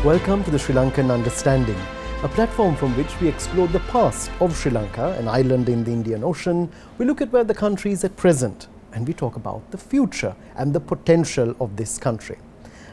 Welcome to the Sri Lankan Understanding, a platform from which we explore the past of Sri Lanka, an island in the Indian Ocean. We look at where the country is at present, and we talk about the future and the potential of this country.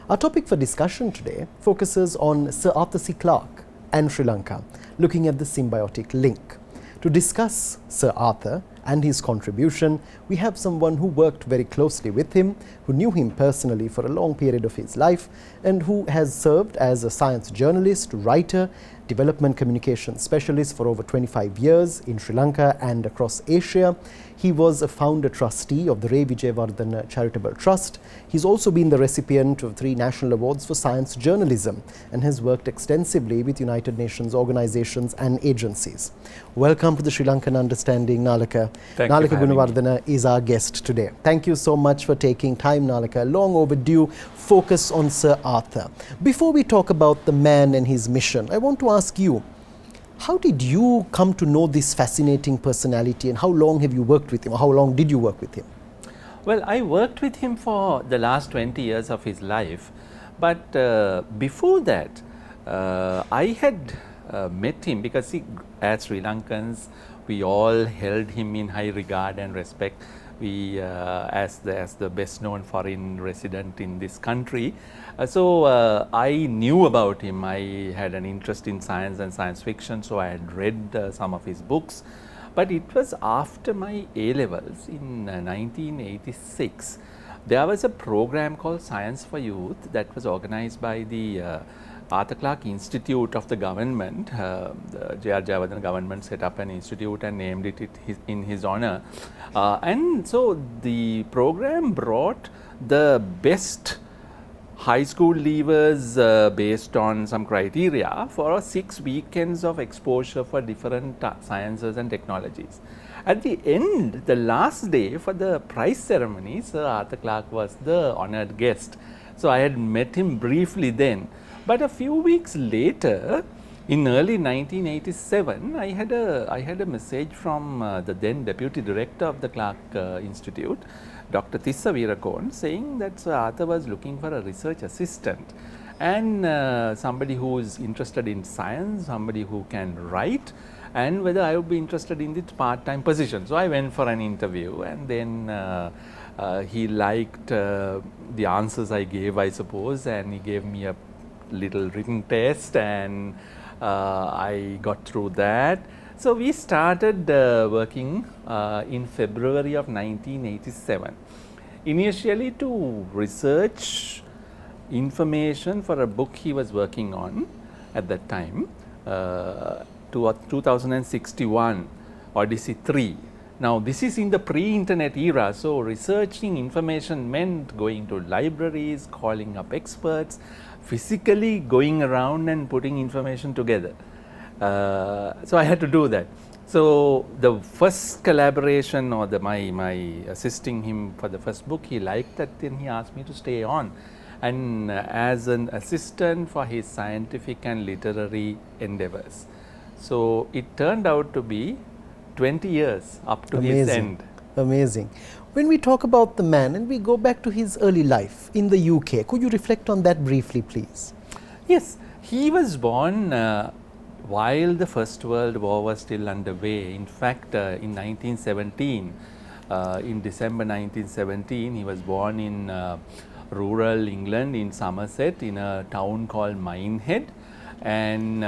Our topic for discussion today focuses on Sir Arthur C. Clarke and Sri Lanka, looking at the symbiotic link. To discuss Sir Arthur and his contribution, we have someone who worked very closely with him, who knew him personally for a long period of his life, and who has served as a science journalist, writer, development communication specialist for over 25 years in Sri Lanka and across Asia. He was a founder trustee of the Ray Vijayawardena Charitable Trust. He's also been the recipient of 3 national awards for science journalism and has worked extensively with United Nations organizations and agencies. Welcome to the Sri Lankan Understanding, Nalaka. Nalaka Gunawardane is our guest today. Thank you so much for taking time, Nalaka. Long overdue focus on Sir Arthur. Before we talk about the man and his mission, I want to ask you, how did you come to know this fascinating personality, and how long have you worked with him, or how long did you work with him? Well, I worked with him for the last 20 years of his life, but before that, I had met him because as Sri Lankans, we all held him in high regard and respect. We, as the best known foreign resident in this country. So I knew about him. I had an interest in science and science fiction, so I had read some of his books. But it was after my A-levels in 1986, there was a program called Science for Youth that was organized by the Arthur Clarke Institute of the government. The George Cooke government set up an institute and named it in his honor. And so the program brought the best high school leavers based on some criteria for 6 weekends of exposure for different sciences and technologies. At the end, the last day for the prize ceremony, Sir Arthur Clarke was the honored guest. So I had met him briefly then. But a few weeks later, in early 1987, I had a message from the then deputy director of the Clarke Institute, Dr. Tissa Veerakon, saying that Sir Arthur was looking for a research assistant and somebody who is interested in science, somebody who can write, and whether I would be interested in this part-time position. So I went for an interview, and then he liked the answers I gave, I suppose, and he gave me a little written test, and I got through that. So we started working in February of 1987, initially to research information for a book he was working on at that time, 2061 Odyssey 3. Now this is in the pre-internet era, so researching information meant going to libraries, calling up experts, physically going around and putting information together. So I had to do that. So the first collaboration, or my assisting him for the first book, he liked that. Then he asked me to stay on, and as an assistant for his scientific and literary endeavors. So it turned out to be 20 years up to his end. Amazing. When we talk about the man and we go back to his early life in the UK, could you reflect on that briefly, please? Yes, he was born while the First World War was still underway. In fact, in 1917, in December 1917, he was born in rural England in Somerset in a town called Minehead, and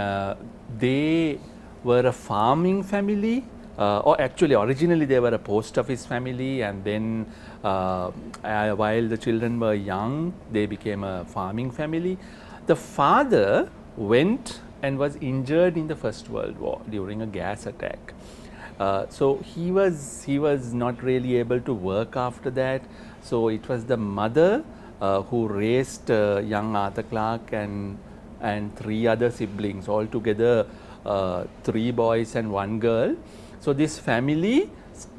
they were a farming family. Or actually originally they were a post office family, and then while the children were young, they became a farming family. The father went and was injured in the First World War during a gas attack. So he was not really able to work after that. So it was the mother who raised young Arthur Clarke and 3 other siblings, altogether 3 boys and 1 girl. So this family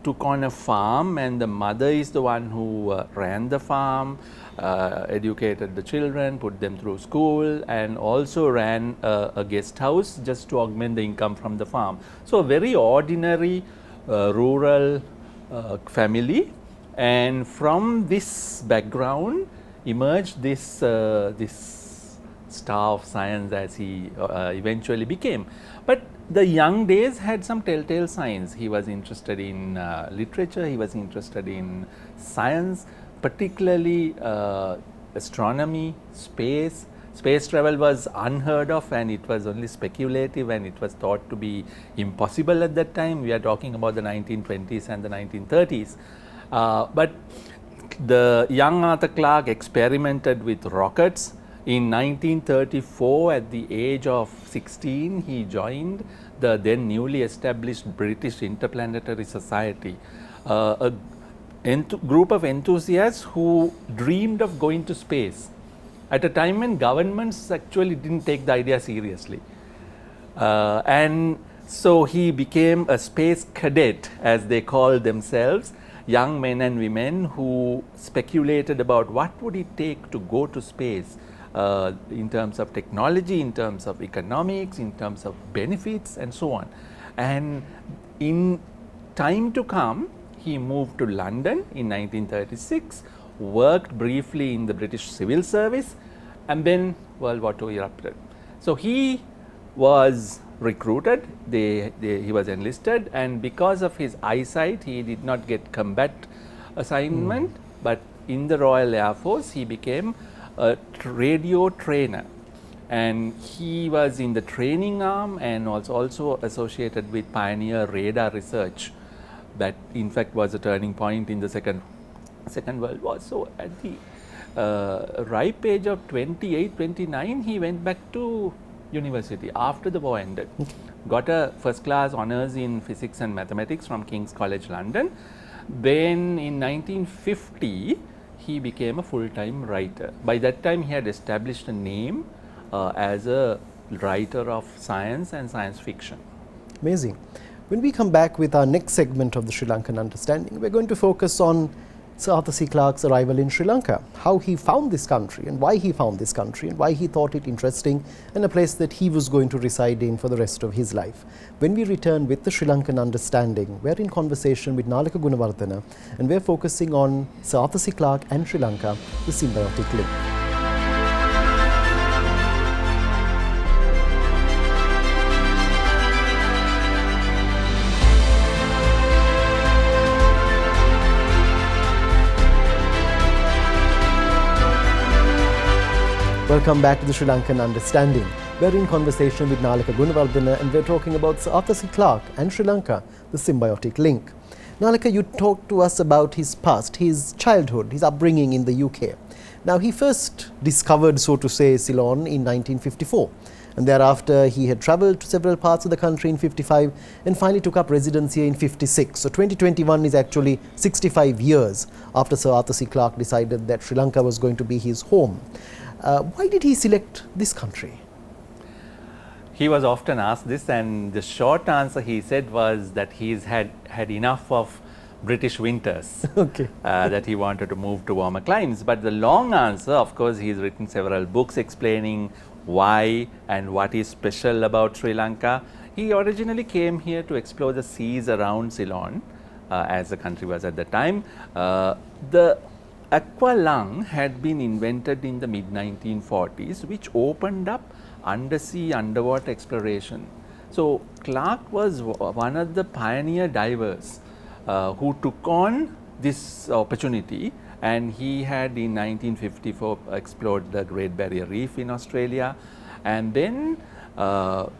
took on a farm, and the mother is the one who ran the farm, educated the children, put them through school, and also ran a guest house just to augment the income from the farm. So a very ordinary rural family, and from this background emerged this star of science as he eventually became. But the young days had some telltale signs. He was interested in literature, he was interested in science, particularly astronomy, space. Space travel was unheard of, and it was only speculative, and it was thought to be impossible at that time. We are talking about the 1920s and the 1930s. But the young Arthur Clarke experimented with rockets. In 1934, at the age of 16, he joined the then newly established British Interplanetary Society, a group of enthusiasts who dreamed of going to space at a time when governments actually didn't take the idea seriously. And so he became a space cadet, as they called themselves, young men and women who speculated about what would it take to go to space in terms of technology, in terms of economics, in terms of benefits, and so on. And in time to come, he moved to London in 1936, worked briefly in the British Civil Service, and then World War II erupted. So he was recruited, he was enlisted, and because of his eyesight, he did not get combat assignment, but in the Royal Air Force, he became a radio trainer. And he was in the training arm and was also associated with pioneer radar research that in fact was a turning point in the Second World War. So at the ripe age of 28, 29, he went back to university after the war ended. Got a first class honours in physics and mathematics from King's College London. Then in 1950, he became a full-time writer. By that time, he had established a name as a writer of science and science fiction. Amazing. When we come back with our next segment of the Sri Lankan Understanding, we're going to focus on Sir Arthur C. Clarke's arrival in Sri Lanka, how he found this country and why he found this country and why he thought it interesting and a place that he was going to reside in for the rest of his life. When we return with the Sri Lankan Understanding, we're in conversation with Nalaka Gunawardane, and we're focusing on Sir Arthur C. Clarke and Sri Lanka, the symbiotic link. Welcome back to the Sri Lankan Understanding. We're in conversation with Nalaka Gunawardane, and we're talking about Sir Arthur C. Clarke and Sri Lanka, the symbiotic link. Nalaka, you talked to us about his past, his childhood, his upbringing in the UK. Now, he first discovered, so to say, Ceylon in 1954. And thereafter, he had travelled to several parts of the country in 55 and finally took up residence here in 56. So 2021 is actually 65 years after Sir Arthur C. Clarke decided that Sri Lanka was going to be his home. Why did he select this country? He was often asked this, and the short answer he said was that he's had enough of British winters, that he wanted to move to warmer climes. But the long answer, of course, he's written several books explaining why and what is special about Sri Lanka. He originally came here to explore the seas around Ceylon, as the country was at the time. The aqua lung had been invented in the mid-1940s, which opened up underwater exploration. So Clarke was one of the pioneer divers who took on this opportunity, and he had in 1954 explored the Great Barrier Reef in Australia, and then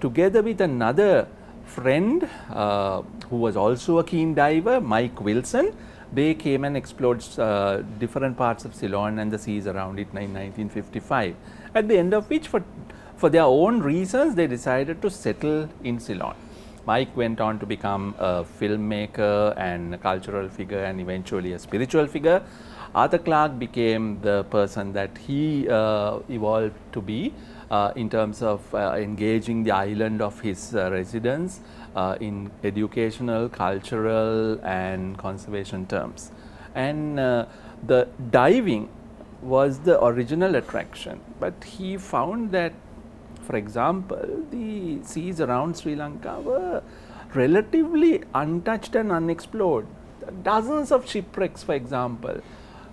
together with another friend who was also a keen diver, Mike Wilson, they came and explored different parts of Ceylon and the seas around it in 1955, at the end of which, for their own reasons, they decided to settle in Ceylon. Mike went on to become a filmmaker and a cultural figure and eventually a spiritual figure. Arthur Clarke became the person that he evolved to be in terms of engaging the island of his residence in educational, cultural and conservation terms. And the diving was the original attraction, but he found that, for example, the seas around Sri Lanka were relatively untouched and unexplored. Dozens of shipwrecks, for example.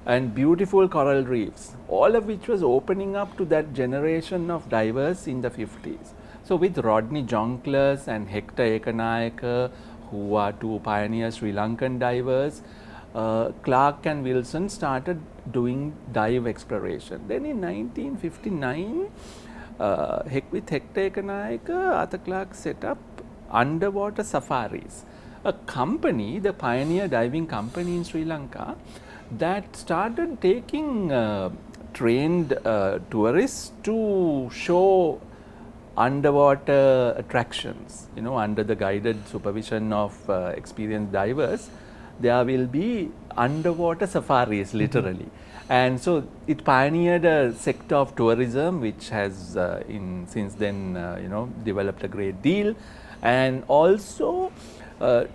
and beautiful coral reefs, all of which was opening up to that generation of divers in the 50s. So with Rodney Jonklers and Hector Ekanayake, who are two pioneer Sri Lankan divers, Clarke and Wilson started doing dive exploration. Then in 1959, with Hector Ekanayake, Arthur Clarke set up underwater safaris, a company, the pioneer diving company in Sri Lanka, that started taking trained tourists to show underwater attractions, under the guided supervision of experienced divers. There will be underwater safaris, literally. And so it pioneered a sector of tourism which has since then developed a great deal, and also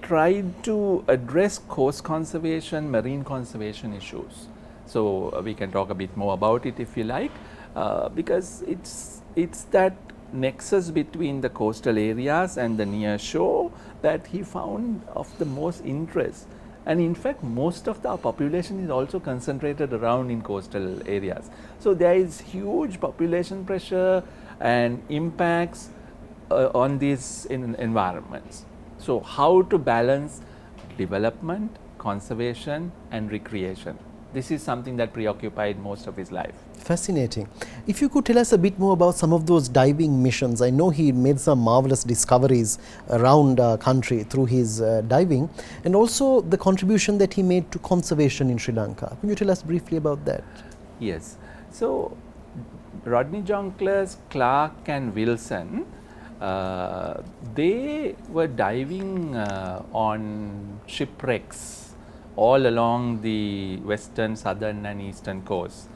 tried to address coast conservation, marine conservation issues. So we can talk a bit more about it if you like, because it's that nexus between the coastal areas and the near shore that he found of the most interest. And in fact, most of the population is also concentrated around in coastal areas. So there is huge population pressure and impacts on these environments. So how to balance development, conservation and recreation? This is something that preoccupied most of his life. Fascinating. If you could tell us a bit more about some of those diving missions. I know he made some marvelous discoveries around our country through his diving, and also the contribution that he made to conservation in Sri Lanka. Can you tell us briefly about that? Yes. So Rodney Jonklers, Clarke and Wilson, they were diving on shipwrecks all along the western, southern and eastern coast.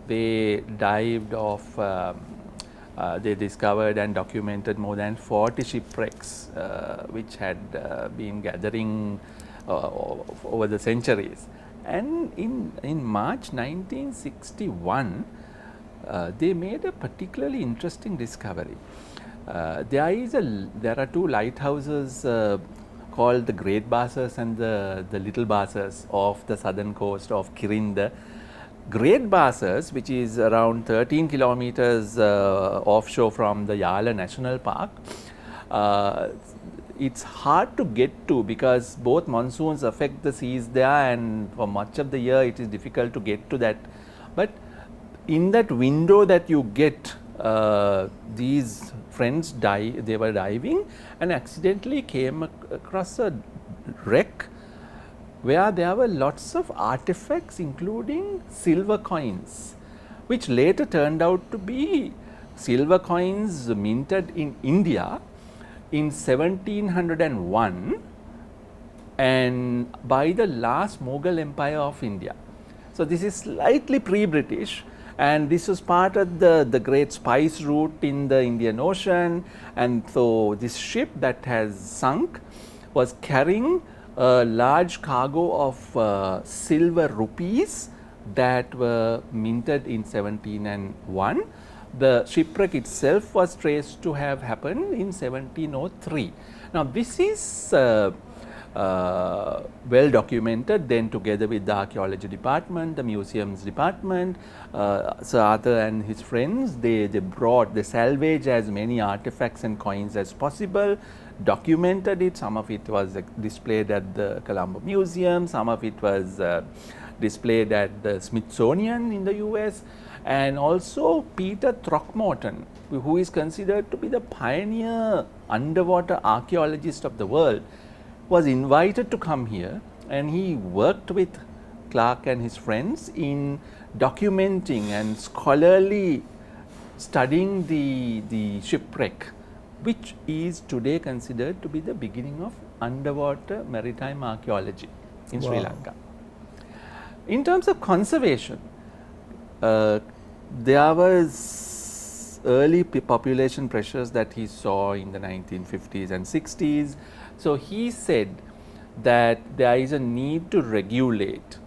They dived off, they discovered and documented more than 40 shipwrecks which had been gathering over the centuries. And in March 1961, they made a particularly interesting discovery. There are two lighthouses called the Great Bassers and the Little Bassers of the southern coast of Kirinda. Great Bassers, which is around 13 kilometers offshore from the Yala National Park, it's hard to get to because both monsoons affect the seas there, and for much of the year it is difficult to get to that. But in that window that you get, these friends they were diving and accidentally came across a wreck where there were lots of artifacts, including silver coins, which later turned out to be silver coins minted in India in 1701 and by the last Mughal Empire of India. So this is slightly pre-British, and this was part of the great spice route in the Indian Ocean. And so this ship that has sunk was carrying a large cargo of silver rupees that were minted in 1701. The shipwreck itself was traced to have happened in 1703. Now this is well documented. Then together with the archaeology department, the museums department, Sir Arthur and his friends, they salvaged as many artifacts and coins as possible, documented it. Some of it was displayed at the Colombo Museum, some of it was displayed at the Smithsonian in the US, and also Peter Throckmorton, who is considered to be the pioneer underwater archaeologist of the world, was invited to come here, and he worked with Clarke and his friends in documenting and scholarly studying the shipwreck, which is today considered to be the beginning of underwater maritime archaeology in Sri Lanka. In terms of conservation, there was early population pressures that he saw in the 1950s and 60s. So he said that there is a need to regulate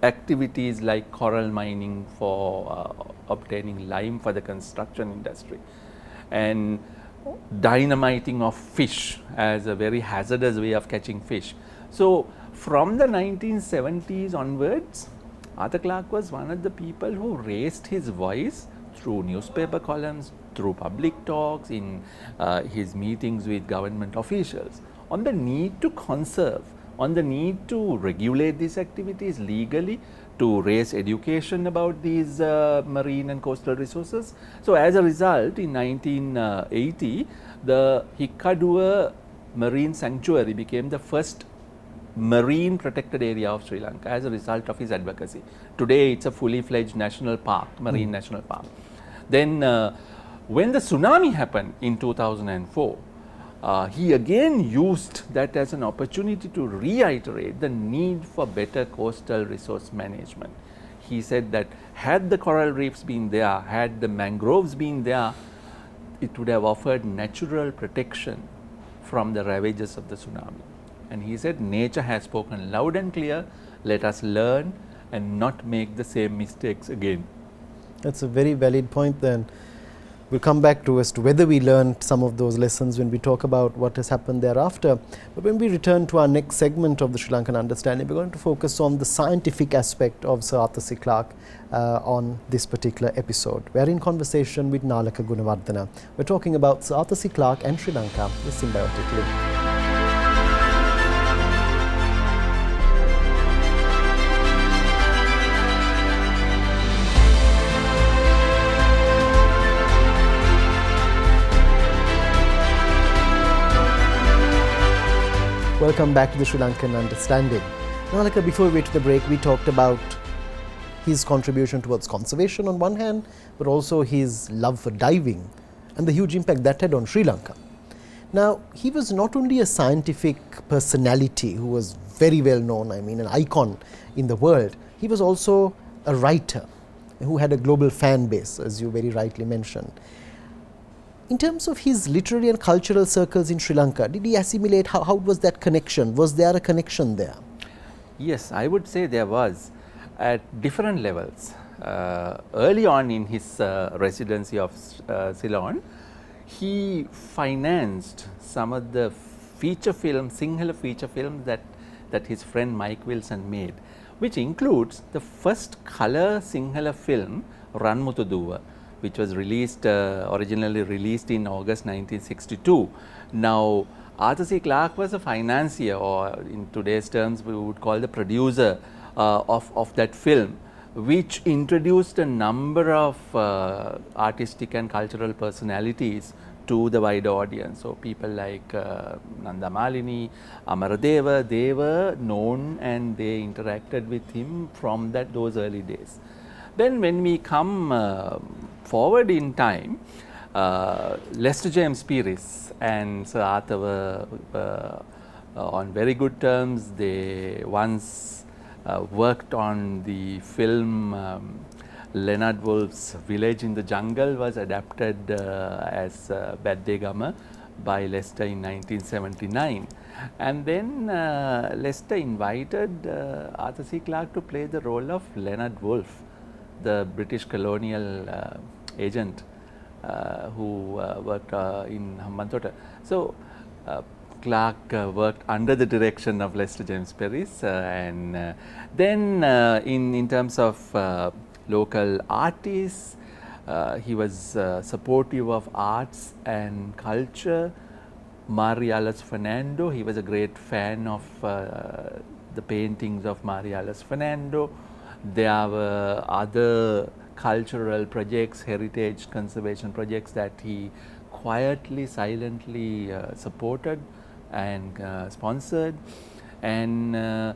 activities like coral mining for obtaining lime for the construction industry, and dynamiting of fish as a very hazardous way of catching fish. So from the 1970s onwards, Arthur Clarke was one of the people who raised his voice through newspaper columns, through public talks, in his meetings with government officials, on the need to conserve, on the need to regulate these activities legally, to raise education about these marine and coastal resources. So, as a result, in 1980, the Hikkaduwa Marine Sanctuary became the first marine protected area of Sri Lanka as a result of his advocacy. Today, it's a fully fledged national park, marine national park. Then, when the tsunami happened in 2004, he again used that as an opportunity to reiterate the need for better coastal resource management. He said that had the coral reefs been there, had the mangroves been there, it would have offered natural protection from the ravages of the tsunami. And he said, nature has spoken loud and clear, let us learn and not make the same mistakes again. That's a very valid point then. We'll come back to as to whether we learned some of those lessons when we talk about what has happened thereafter. But when we return to our next segment of the Sri Lankan Understanding, we're going to focus on the scientific aspect of Sir Arthur C. Clarke on this particular episode. We're in conversation with Nalaka Gunawardane. We're talking about Sir Arthur C. Clarke and Sri Lanka, the symbiotic link. Welcome back to the Sri Lankan Understanding. Nalaka, before we went to the break, we talked about his contribution towards conservation on one hand, but also his love for diving and the huge impact that had on Sri Lanka. Now, he was not only a scientific personality who was very well known, an icon in the world, he was also a writer who had a global fan base, as you very rightly mentioned. In terms of his literary and cultural circles in Sri Lanka, did he assimilate? How was that connection? Was there a connection there? Yes, I would say there was at different levels. Early on in his residency of Ceylon, he financed some of the feature films, Sinhala feature films that his friend Mike Wilson made, which includes the first colour Sinhala film, Ranmutuduwa, which was originally released in August 1962. Now, Arthur C. Clarke was a financier, or in today's terms we would call the producer of that film, which introduced a number of artistic and cultural personalities to the wider audience. So, people like Nanda Malini, Amaradeva, they were known and they interacted with him from those early days. Then when we come forward in time, Lester James Pearis and Sir Arthur were on very good terms. They once worked on the film Leonard Woolf's Village in the Jungle was adapted as Baddegama by Lester in 1979. And then Lester invited Arthur C. Clarke to play the role of Leonard Woolf, the British colonial agent who worked in Hambantota. So, Clarke worked under the direction of Lester James Pearis, and then in terms of local artists, he was supportive of arts and culture. Marialas Fernando, he was a great fan of the paintings of Marialas Fernando. There were other cultural projects, heritage conservation projects that he quietly, silently supported and sponsored. And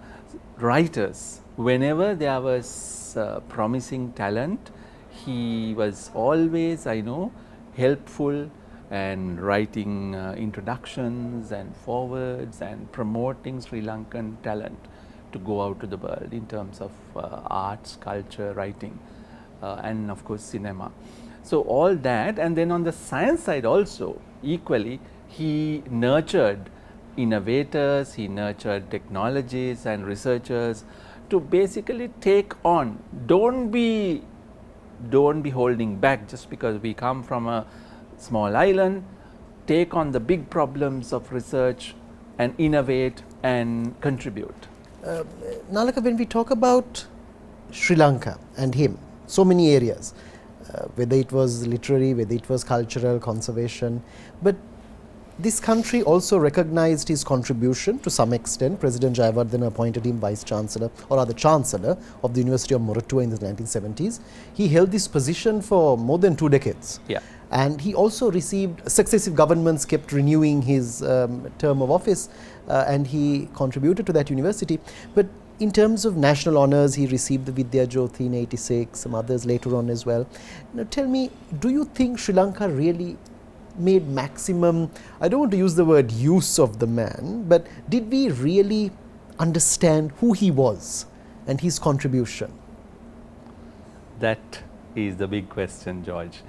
writers, whenever there was promising talent, he was always, I know, helpful and writing introductions and forwards and promoting Sri Lankan talent to go out to the world in terms of arts, culture, writing, and of course cinema. So, all that, and then on the science side also equally, he nurtured innovators, he nurtured technologies and researchers to basically take on. Don't be holding back just because we come from a small island. Take on the big problems of research and innovate and contribute. Nalaka, when we talk about Sri Lanka and him, so many areas, whether it was literary, whether it was cultural, conservation, but this country also recognized his contribution to some extent. President Jayawardena appointed him Vice Chancellor or rather Chancellor of the University of Moratuwa in the 1970s. He held this position for more than 2 decades. Yeah. And he also received, successive governments kept renewing his term of office and he contributed to that university. But in terms of national honours, he received the Vidya Jyoti in 86, some others later on as well. Now tell me, do you think Sri Lanka really made maximum, I don't want to use the word use of the man, but did we really understand who he was and his contribution? That is the big question, George.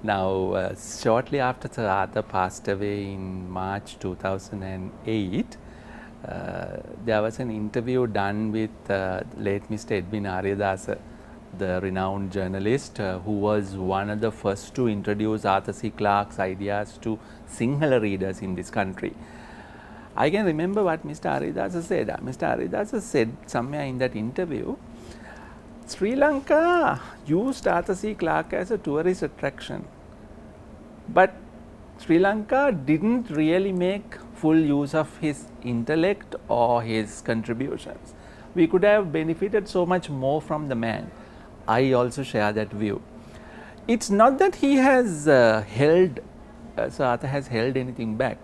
Now, shortly after Sir Arthur passed away in March 2008, there was an interview done with late Mr. Edwin Aryadasa, the renowned journalist who was one of the first to introduce Arthur C. Clarke's ideas to Sinhala readers in this country. I can remember what Mr. Aryadasa said. Mr. Aryadasa said somewhere in that interview, Sri Lanka used Arthur C. Clarke as a tourist attraction, but Sri Lanka didn't really make full use of his intellect or his contributions. We could have benefited so much more from the man. I also share that view. It's not that he has Sir Arthur has held anything back.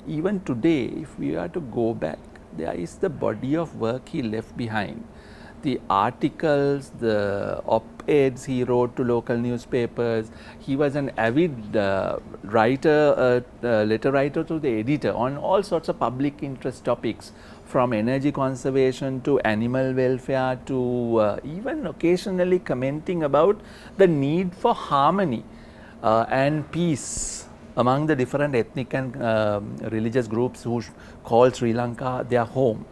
Even today, if we are to go back, there is the body of work he left behind. The articles, the op-eds he wrote to local newspapers. He was an avid writer, letter writer to the editor on all sorts of public interest topics, from energy conservation to animal welfare to even occasionally commenting about the need for harmony and peace among the different ethnic and religious groups who call Sri Lanka their home.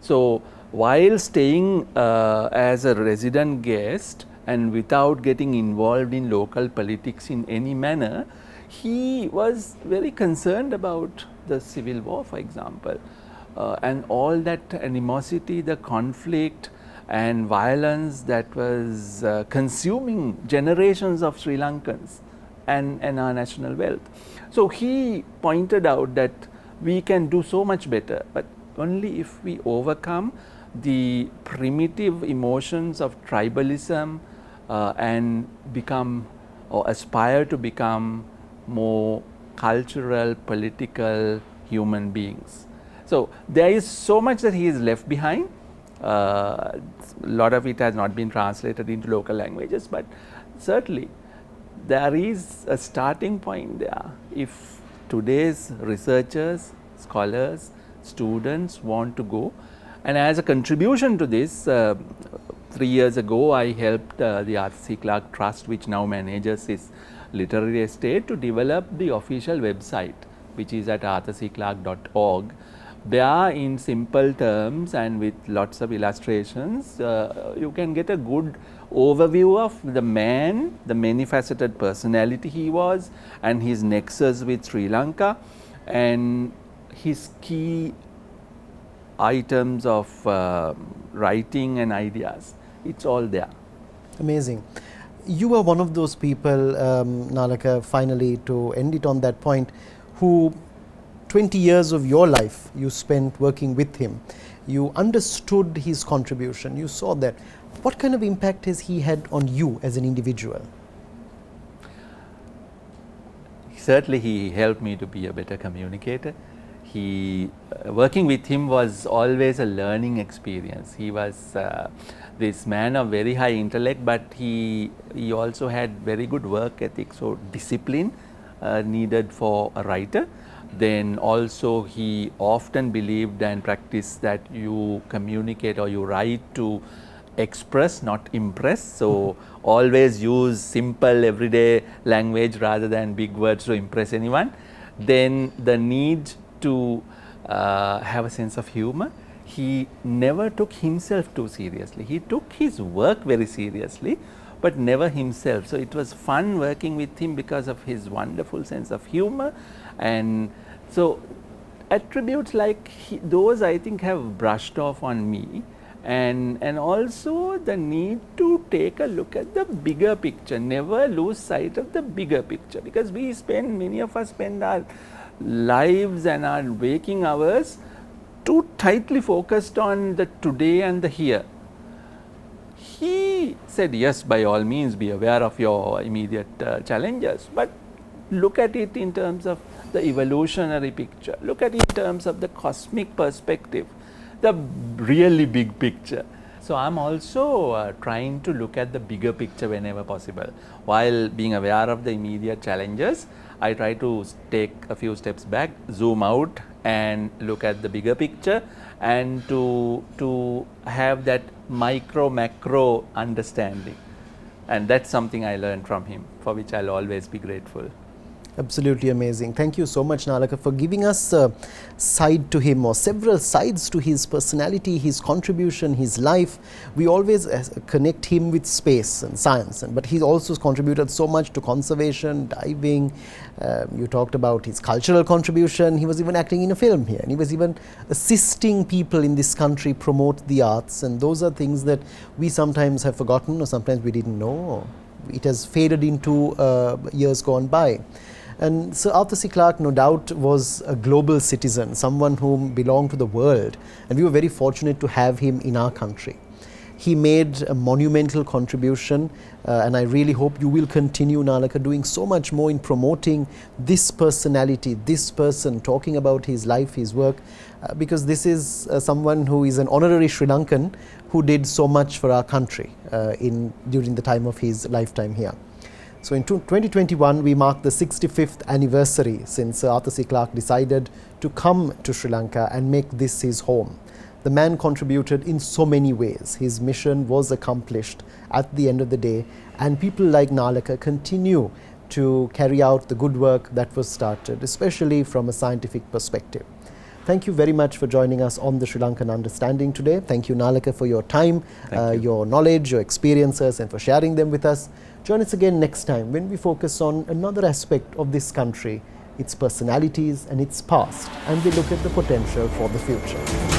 So, while staying as a resident guest and without getting involved in local politics in any manner, he was very concerned about the civil war, for example, and all that animosity, the conflict and violence that was consuming generations of Sri Lankans and our national wealth. So, he pointed out that we can do so much better, but only if we overcome the primitive emotions of tribalism and become or aspire to become more cultural, political human beings. So, there is so much that he is left behind. A lot of it has not been translated into local languages, but certainly there is a starting point there. If today's researchers, scholars, students want to go, and as a contribution to this, 3 years ago I helped the Arthur C. Clarke Trust, which now manages his literary estate, to develop the official website, which is at arthurcclarke.org. There, in simple terms and with lots of illustrations, you can get a good overview of the man, the many-faceted personality he was, and his nexus with Sri Lanka, and his key items of writing and ideas. It's all there. Amazing. You are one of those people, Nalaka, finally to end it on that point, who 20 years of your life you spent working with him. You understood his contribution, you saw that. What kind of impact has he had on you as an individual? Certainly he helped me to be a better communicator. Working with him was always a learning experience. He was this man of very high intellect, but he also had very good work ethic, so discipline needed for a writer. Then also he often believed and practiced that you communicate or you write to express, not impress. So, always use simple everyday language rather than big words to impress anyone. Then the need to have a sense of humor. He never took himself too seriously. He took his work very seriously, but never himself. So, it was fun working with him because of his wonderful sense of humor. And so, attributes like those I think have brushed off on me, and also the need to take a look at the bigger picture, never lose sight of the bigger picture, because many of us spend our lives and our waking hours too tightly focused on the today and the here. He said, yes, by all means be aware of your immediate challenges, but look at it in terms of the evolutionary picture, look at it in terms of the cosmic perspective, the really big picture. So, I am also trying to look at the bigger picture whenever possible. While being aware of the immediate challenges, I try to take a few steps back, zoom out and look at the bigger picture, and to have that micro macro understanding, and that's something I learned from him, for which I'll always be grateful. Absolutely amazing. Thank you so much, Nalaka, for giving us a side to him, or several sides to his personality, his contribution, his life. We always connect him with space and science, but he also contributed so much to conservation, diving. You talked about his cultural contribution. He was even acting in a film here, and he was even assisting people in this country promote the arts, and those are things that we sometimes have forgotten, or sometimes we didn't know, or it has faded into years gone by. And Sir Arthur C. Clarke, no doubt, was a global citizen, someone who belonged to the world, and we were very fortunate to have him in our country. He made a monumental contribution, and I really hope you will continue, Nalaka, doing so much more in promoting this personality, this person, talking about his life, his work, because this is someone who is an honorary Sri Lankan who did so much for our country during the time of his lifetime here. So in 2021, we mark the 65th anniversary since Arthur C. Clarke decided to come to Sri Lanka and make this his home. The man contributed in so many ways. His mission was accomplished at the end of the day, and people like Nalaka continue to carry out the good work that was started, especially from a scientific perspective. Thank you very much for joining us on the Sri Lankan Understanding today. Thank you, Nalaka, for your time, your knowledge, your experiences, and for sharing them with us. Join us again next time when we focus on another aspect of this country, its personalities and its past, and we look at the potential for the future.